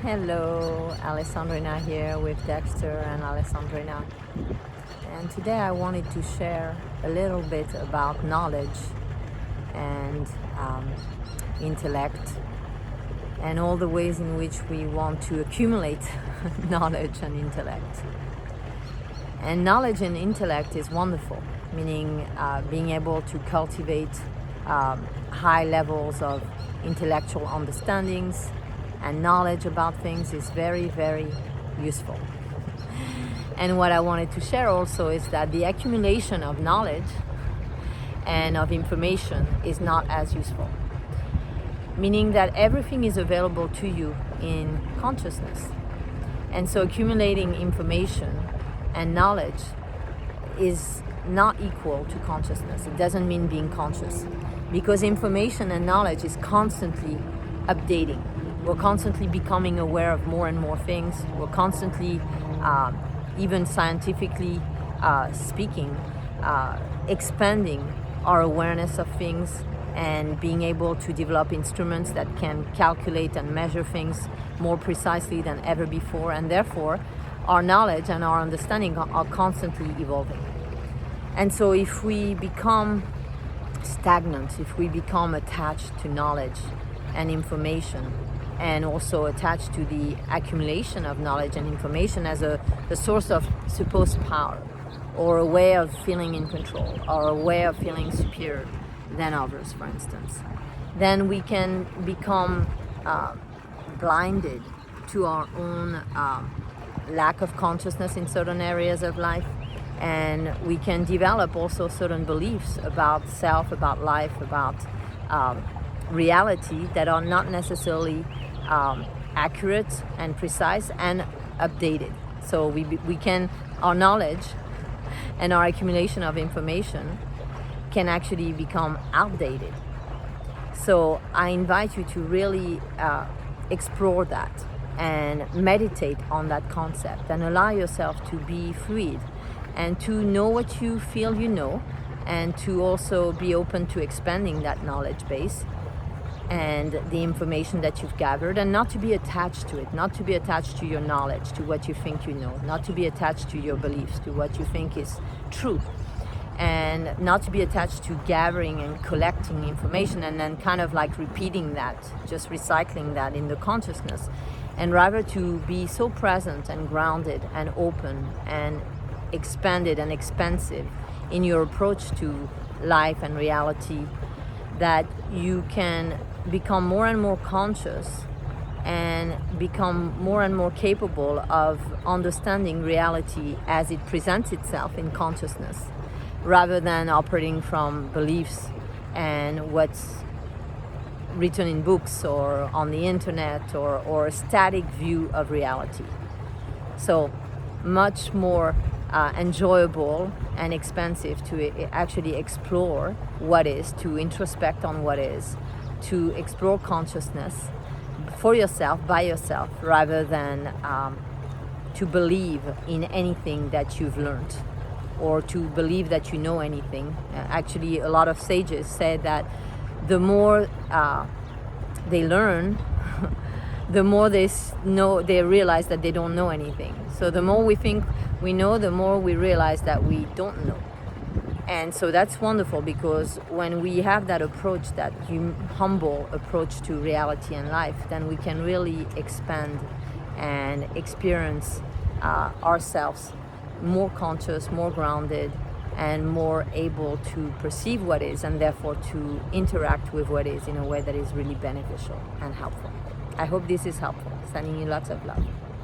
Hello, Alessandrina here with Dexter and Alessandrina. And today I wanted to share a little bit about knowledge and intellect and all the ways in which we want to accumulate knowledge and intellect. And knowledge and intellect is wonderful, meaning being able to cultivate high levels of intellectual understandings and knowledge about things is very, very useful. And what I wanted to share also is that the accumulation of knowledge and of information is not as useful, meaning that everything is available to you in consciousness. And so accumulating information and knowledge is not equal to consciousness. It doesn't mean being conscious, because information and knowledge is constantly updating. We're constantly becoming aware of more and more things. We're constantly, even scientifically speaking, expanding our awareness of things and being able to develop instruments that can calculate and measure things more precisely than ever before. And therefore, our knowledge and our understanding are constantly evolving. And so if we become stagnant, if we become attached to knowledge and information, and also attached to the accumulation of knowledge and information as a source of supposed power, or a way of feeling in control, or a way of feeling superior than others, for instance, then we can become blinded to our own lack of consciousness in certain areas of life, and we can develop also certain beliefs about self, about life, about reality that are not necessarily accurate and precise and updated. So we can, our knowledge and our accumulation of information can actually become outdated. So I invite you to really explore that and meditate on that concept and allow yourself to be fluid and to know what you feel you know, and to also be open to expanding that knowledge base and the information that you've gathered, and not to be attached to it, not to be attached to your knowledge, to what you think you know, not to be attached to your beliefs, to what you think is true, and not to be attached to gathering and collecting information and then kind of like repeating that, just recycling that in the consciousness, and rather to be so present and grounded and open and expanded and expansive in your approach to life and reality, that you can become more and more conscious and become more and more capable of understanding reality as it presents itself in consciousness, rather than operating from beliefs and what's written in books or on the internet, or a static view of reality. So much more enjoyable and expansive to actually explore what is, to introspect on what is, to explore consciousness for yourself, by yourself, rather than to believe in anything that you've learned, or to believe that you know anything. Actually, a lot of sages say that the more they learn, the more they realize that they don't know anything. So the more we think we know, the more we realize that we don't know. And so that's wonderful, because when we have that approach, that humble approach to reality and life, then we can really expand and experience ourselves more conscious, more grounded, and more able to perceive what is, and therefore to interact with what is in a way that is really beneficial and helpful. I hope this is helpful. Sending you lots of love.